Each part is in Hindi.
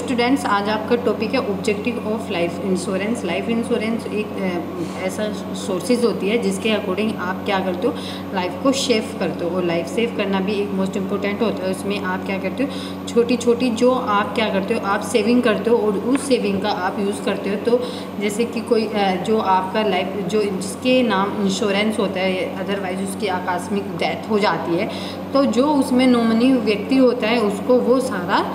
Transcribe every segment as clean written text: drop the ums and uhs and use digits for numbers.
स्टूडेंट्स, आज आपका टॉपिक है objective of life insurance. Life insurance एक ऐसा सोर्सेज होती है जिसके अकॉर्डिंग आप क्या करते हो, लाइफ को सेव करते हो। और लाइफ सेव करना भी एक मोस्ट इम्पोर्टेंट होता है। उसमें आप क्या करते हो, छोटी छोटी जो आप क्या करते हो, आप सेविंग करते हो और उस सेविंग का आप यूज़ करते हो। तो जैसे कि कोई जो आपका लाइफ जो जिसके नाम इंश्योरेंस होता है, अदरवाइज उसकी आकस्मिक डेथ हो जाती है, तो जो उसमें नॉमिनी व्यक्ति होता है उसको वो सारा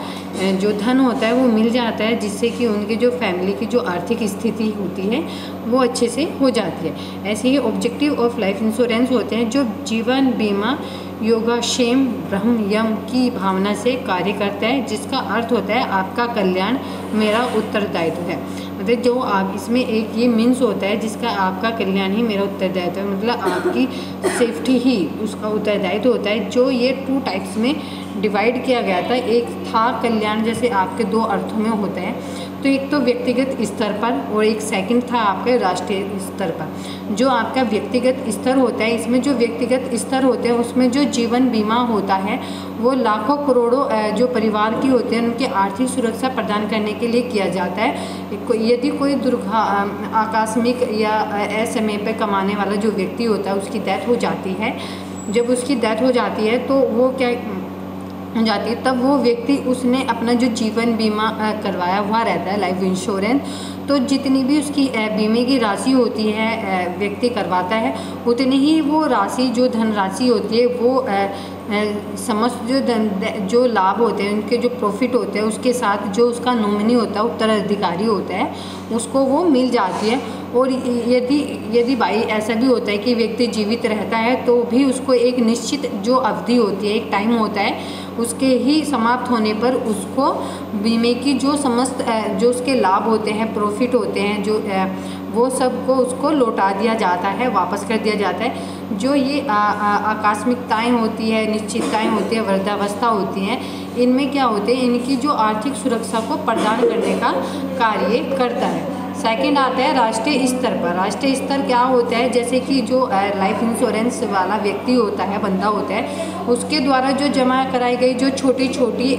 जो धन होता है वो मिल जाता है, जिससे कि उनकी जो फैमिली की जो आर्थिक स्थिति होती है वो अच्छे से हो जाती है। ऐसे ही ऑब्जेक्टिव ऑफ लाइफ इंश्योरेंस होते हैं जो जीवन बीमा योगक्षेम ब्रह्म यम की भावना से कार्य करता है, जिसका अर्थ होता है आपका कल्याण मेरा उत्तरदायित्व है। मतलब जो आप इसमें एक ये मीन्स होता है जिसका आपका कल्याण ही मेरा उत्तरदायित्व है, मतलब आपकी सेफ्टी ही उसका उत्तरदायित्व होता है। जो ये 2 टाइप्स में डिवाइड किया गया था, एक था कल्याण जैसे आपके 2 अर्थों में होता है, तो एक तो व्यक्तिगत स्तर पर और एक सेकंड था आपके राष्ट्रीय स्तर पर। जो आपका व्यक्तिगत स्तर होता है, इसमें जो व्यक्तिगत स्तर होते हैं उसमें जो जीवन बीमा होता है वो लाखों करोड़ों जो परिवार की होते हैं उनकी आर्थिक सुरक्षा प्रदान करने के लिए किया जाता है। यदि कोई आकस्मिक या असमय पर कमाने वाला जो व्यक्ति होता है उसकी डेथ हो जाती है, जब उसकी डेथ हो जाती है तो वो क्या हो जाती है, तब वो व्यक्ति उसने अपना जो जीवन बीमा करवाया हुआ रहता है लाइफ इंश्योरेंस, तो जितनी भी उसकी बीमे की राशि होती है व्यक्ति करवाता है, उतनी ही वो राशि जो धनराशि होती है वो समस्त जो लाभ होते हैं उनके जो प्रॉफिट होते हैं उसके साथ जो उसका नॉमिनी होता है, उत्तराधिकारी होता है, उसको वो मिल जाती है। और यदि भाई ऐसा भी होता है कि व्यक्ति जीवित रहता है तो भी उसको एक निश्चित जो अवधि होती है, एक टाइम होता है, उसके ही समाप्त होने पर उसको बीमे की जो समस्त जो उसके लाभ होते हैं, प्रॉफिट होते हैं, जो वो सब को उसको लौटा दिया जाता है, वापस कर दिया जाता है। जो ये आकस्मिकताएँ होती है, निश्चितताएँ होती है, वृद्धावस्था होती हैं, इनमें क्या होते हैं, इनकी जो आर्थिक सुरक्षा को प्रदान करने का कार्य करता है। सेकंड आता है राष्ट्रीय स्तर पर। राष्ट्रीय स्तर क्या होता है, जैसे कि जो लाइफ इंश्योरेंस वाला व्यक्ति होता है, बंदा होता है, उसके द्वारा जो जमा कराई गई जो छोटी छोटी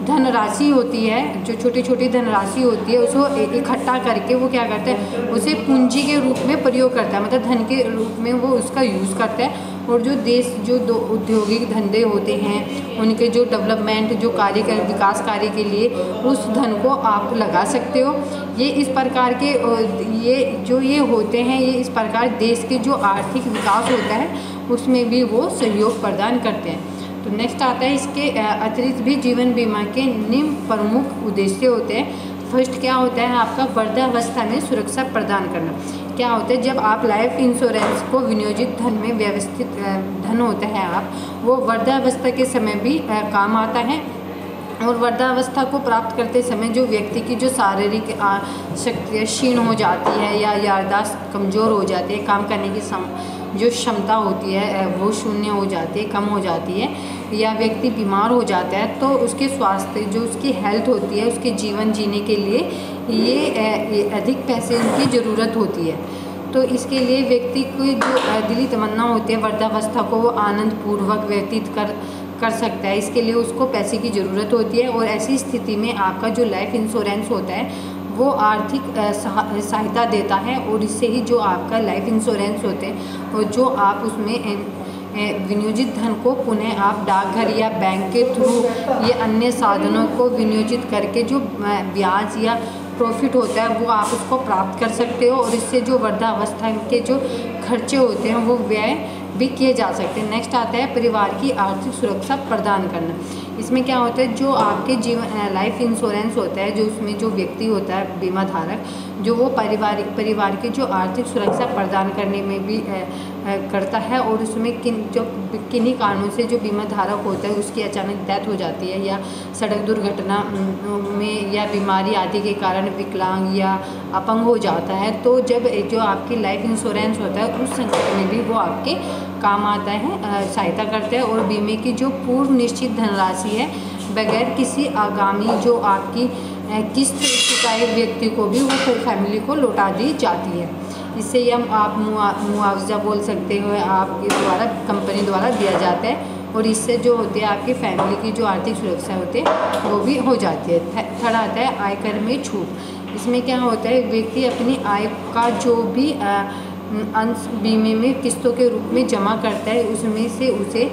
धनराशि होती है, जो छोटी छोटी धनराशि होती है, उसको इकट्ठा करके वो क्या करता है, उसे पूंजी के रूप में प्रयोग करता है, मतलब धन के रूप में वो उसका यूज़ करता है। और जो देश जो औद्योगिक धंधे होते हैं उनके जो डेवलपमेंट जो विकास कार्य के लिए उस धन को आप लगा सकते हो। ये इस प्रकार के ये होते हैं, ये इस प्रकार देश के जो आर्थिक विकास होता है उसमें भी वो सहयोग प्रदान करते हैं। तो नेक्स्ट आता है, इसके अतिरिक्त भी जीवन बीमा के निम्न प्रमुख उद्देश्य होते हैं। फर्स्ट क्या होता है आपका वृद्धावस्था में सुरक्षा प्रदान करना। क्या होता है, जब आप लाइफ इंश्योरेंस को विनियोजित धन में व्यवस्थित धन होता है आप, वो वृद्धावस्था के समय भी काम आता है। और वृद्धावस्था को प्राप्त करते समय जो व्यक्ति की जो शारीरिक शक्ति क्षीण हो जाती है या याददाश्त कमज़ोर हो जाती है, काम करने की जो क्षमता होती है वो शून्य हो जाती है, कम हो जाती है, या व्यक्ति बीमार हो जाता है, तो उसके स्वास्थ्य जो उसकी हेल्थ होती है, उसके जीवन जीने के लिए ये अधिक पैसे उनकी ज़रूरत होती है। तो इसके लिए व्यक्ति की जो दिली तमन्ना होती है वृद्धावस्था को वो आनंदपूर्वक व्यतीत कर सकता है, इसके लिए उसको पैसे की ज़रूरत होती है। और ऐसी स्थिति में आपका जो लाइफ इंश्योरेंस होता है वो आर्थिक सहायता देता है, और इससे ही जो आपका लाइफ इंश्योरेंस होते हैं और जो आप उसमें विनियोजित धन को पुनः आप डाकघर या बैंक के थ्रू ये अन्य साधनों को विनियोजित करके जो ब्याज या प्रॉफिट होता है वो आप उसको प्राप्त कर सकते हो, और इससे जो वृद्धावस्था के जो खर्चे होते हैं वो व्यय भी किए जा सकते हैं। नेक्स्ट आता है परिवार की आर्थिक सुरक्षा प्रदान करना। इसमें क्या होता है, जो आपके जीवन लाइफ इंश्योरेंस होता है, जो उसमें जो व्यक्ति होता है बीमा धारक, जो वो परिवार की जो आर्थिक सुरक्षा प्रदान करने में भी करता है। और उसमें किन्हीं कारणों से जो बीमा धारक होता है उसकी अचानक डेथ हो जाती है, या सड़क दुर्घटना में या बीमारी आदि के कारण विकलांग या अपंग हो जाता है, तो जब जो आपकी लाइफ इंश्योरेंस होता है उस संकट में भी वो आपके काम आता है, सहायता करता है। और बीमे की जो पूर्व निश्चित धनराशि है बगैर किसी आगामी जो आपकी किस्त चुकाए व्यक्ति को भी वो फैमिली को लौटा दी जाती है। इससे हम आप मुआवजा बोल सकते हो, आपके द्वारा कंपनी द्वारा दिया जाता है। और इससे जो होती है आपकी फैमिली की जो आर्थिक सुरक्षा होती है वो भी हो जाती है। थर्ड आता है आयकर में छूट। इसमें क्या होता है, व्यक्ति अपनी आय का जो भी अंश बीमे में किस्तों के रूप में जमा करता है, उसमें से उसे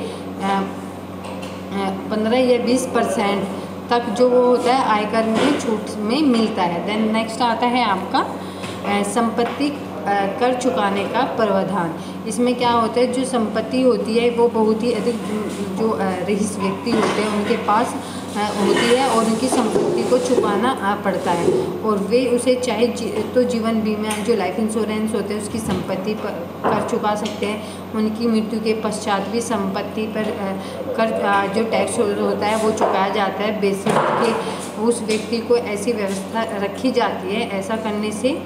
15 या 20% तक जो वो होता है आयकर में छूट में मिलता है। देन नेक्स्ट आता है आपका संपत्ति कर चुकाने का प्रावधान। इसमें क्या होता है, जो संपत्ति होती है वो बहुत ही अधिक जो रईस व्यक्ति होते हैं उनके पास होती है और उनकी संपत्ति को चुकाना पड़ता है, और वे उसे चाहे तो जीवन बीमा जो लाइफ इंश्योरेंस होते हैं उसकी संपत्ति पर कर चुका सकते हैं। उनकी मृत्यु के पश्चात भी संपत्ति पर कर जो टैक्स होता है वो चुकाया जाता है। बेसिक के उस व्यक्ति को ऐसी व्यवस्था रखी जाती है, ऐसा करने से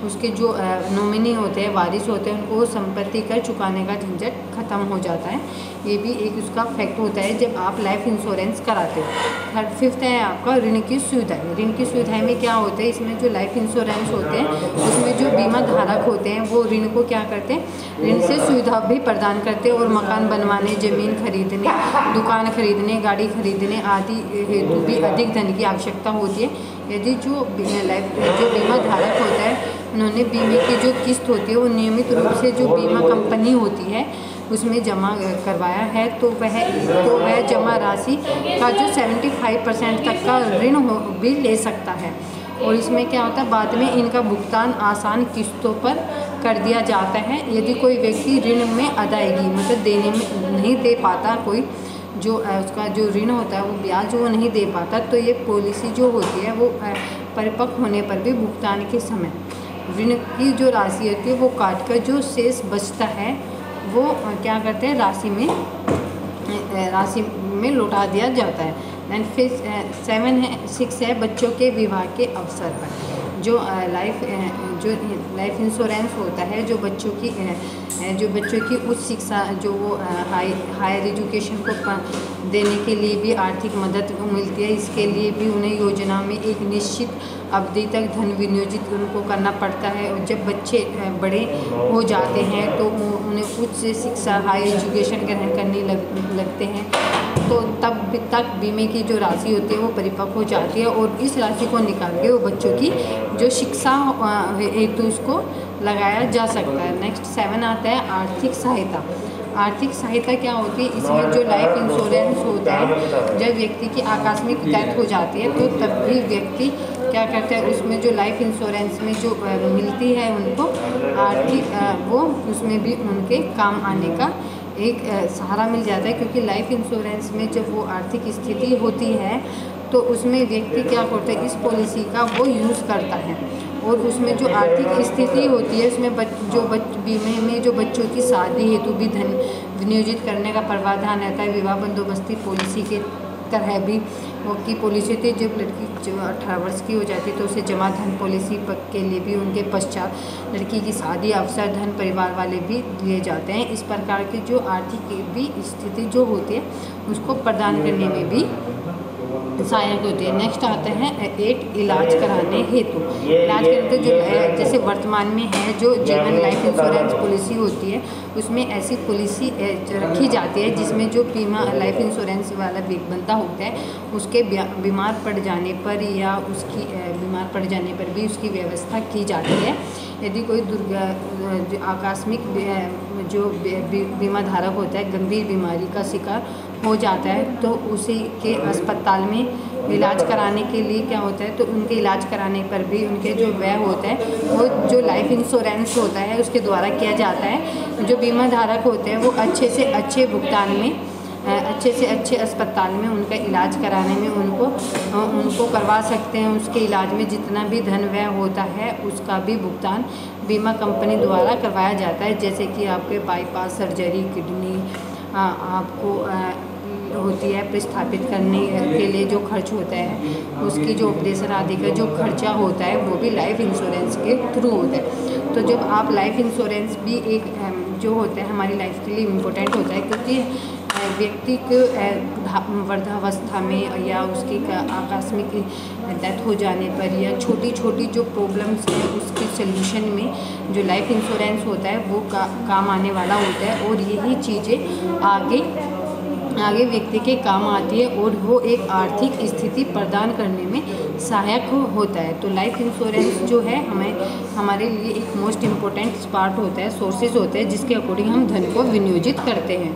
उसके जो नॉमिनी होते हैं, वारिस होते हैं, उनको संपत्ति कर चुकाने का झंझट खत्म हो जाता है। ये भी एक उसका फैक्ट होता है जब आप लाइफ इंश्योरेंस कराते हो। फिफ्थ है आपका ऋण की सुविधाएं। ऋण की सुविधाएं में क्या होता है, इसमें जो लाइफ इंश्योरेंस होते हैं उसमें जो बीमा धारक होते हैं वो ऋण को क्या करते हैं, ऋण से सुविधा भी प्रदान करते हैं और मकान बनवाने, ज़मीन खरीदने, दुकान खरीदने, गाड़ी खरीदने आदि हेतु भी अधिक धन की आवश्यकता होती है। यदि जो बीमा धारक होता है उन्होंने बीमे की जो किस्त होती है वो नियमित रूप से जो बीमा कंपनी होती है उसमें जमा करवाया है तो वह जमा राशि का जो 75% तक का ऋण भी ले सकता है। और इसमें क्या होता है, बाद में इनका भुगतान आसान किस्तों पर कर दिया जाता है। यदि कोई व्यक्ति ऋण में अदायगी मतलब देने में नहीं दे पाता, कोई जो उसका जो ऋण होता है वो ब्याज वो नहीं दे पाता, तो ये पॉलिसी जो होती है वो परिपक्व होने पर भी भुगतान के समय ऋण की जो राशि होती है वो काट कर जो शेष बचता है वो क्या करते हैं, राशि में लौटा दिया जाता है। एंड फिर 6 है बच्चों के विवाह के अवसर पर जो लाइफ इंश्योरेंस होता है, जो बच्चों की उच्च शिक्षा जो वो हायर एजुकेशन को देने के लिए भी आर्थिक मदद मिलती है। इसके लिए भी उन्हें योजना में एक निश्चित अवधि तक धन विनियोजित उनको करना पड़ता है। और जब बच्चे बड़े हो जाते हैं तो उन्हें उच्च शिक्षा हाई एजुकेशन ग्रहण करने लगते हैं, तो तब तक बीमे की जो राशि होती है वो परिपक्व हो जाती है और इस राशि को निकाल के वो बच्चों की जो शिक्षा हेतु उसको लगाया जा सकता है। नेक्स्ट 7 आता है आर्थिक सहायता। आर्थिक सहायता क्या होती है, इसमें जो लाइफ इंश्योरेंस होता है जब व्यक्ति की आकस्मिक डेथ हो जाती है तो तब भी व्यक्ति क्या करता है, उसमें जो लाइफ इंश्योरेंस में जो मिलती है उनको आर्थिक वो उसमें भी उनके काम आने का एक सहारा मिल जाता है। क्योंकि लाइफ इंश्योरेंस में जब वो आर्थिक स्थिति होती है तो उसमें व्यक्ति क्या करता है, इस पॉलिसी का वो यूज़ करता है और उसमें जो आर्थिक स्थिति होती है उसमें बीमे में जो बच्चों की शादी हेतु भी धन विनियोजित करने का प्रावधान रहता है। विवाह बंदोबस्ती पॉलिसी के तरह भी वो की पॉलिसी होती है। जब लड़की जो 18 वर्ष की हो जाती है तो उसे जमा धन पॉलिसी के लिए भी उनके पश्चात लड़की की शादी अवसर धन परिवार वाले भी दिए जाते हैं। इस प्रकार की जो आर्थिक भी स्थिति जो होती है उसको प्रदान करने में भी सहायक होती है। नेक्स्ट आता है 8 इलाज कराने हेतु। इलाज करते जो जैसे वर्तमान में है जो जीवन लाइफ इंश्योरेंस पॉलिसी होती है उसमें ऐसी पॉलिसी रखी जाती है जिसमें जो बीमा लाइफ इंश्योरेंस वाला बंदा होता है उसके बीमार पड़ जाने पर या उसकी बीमार पड़ जाने पर भी उसकी व्यवस्था की जाती है। यदि कोई आकस्मिक जो बीमा धारक होता है गंभीर बीमारी का शिकार हो जाता है तो उसी के अस्पताल में इलाज कराने के लिए क्या होता है, तो उनके इलाज कराने पर भी उनके जो व्यय होता है वो जो लाइफ इंश्योरेंस होता है उसके द्वारा किया जाता है। जो बीमा धारक होते हैं वो अच्छे से अच्छे भुगतान में अच्छे से अच्छे अस्पताल में उनका इलाज कराने में उनको करवा सकते हैं। उसके इलाज में जितना भी धन व्यय होता है उसका भी भुगतान बीमा कंपनी द्वारा करवाया जाता है। जैसे कि आपके बाईपास सर्जरी, किडनी आपको होती है प्रतिस्थापित करने के लिए जो खर्च होता है उसकी जो ऑपरेशन आदि का जो खर्चा होता है वो भी लाइफ इंश्योरेंस के थ्रू होता है। तो जब आप लाइफ इंश्योरेंस भी एक जो होता है हमारी लाइफ के लिए इम्पोर्टेंट होता है क्योंकि व्यक्ति को वृद्धावस्था में या उसकी आकस्मिक डेथ हो जाने पर या छोटी छोटी जो प्रॉब्लम्स हैं उसके सल्यूशन में जो लाइफ इंश्योरेंस होता है वो काम आने वाला होता है और यही चीज़ें आगे आगे व्यक्ति के काम आती है और वो एक आर्थिक स्थिति प्रदान करने में सहायक होता है। तो लाइफ इंश्योरेंस जो है हमारे लिए एक मोस्ट इम्पोर्टेंट पार्ट होता है, सोर्सेज होते हैं जिसके अकॉर्डिंग हम धन को विनियोजित करते हैं।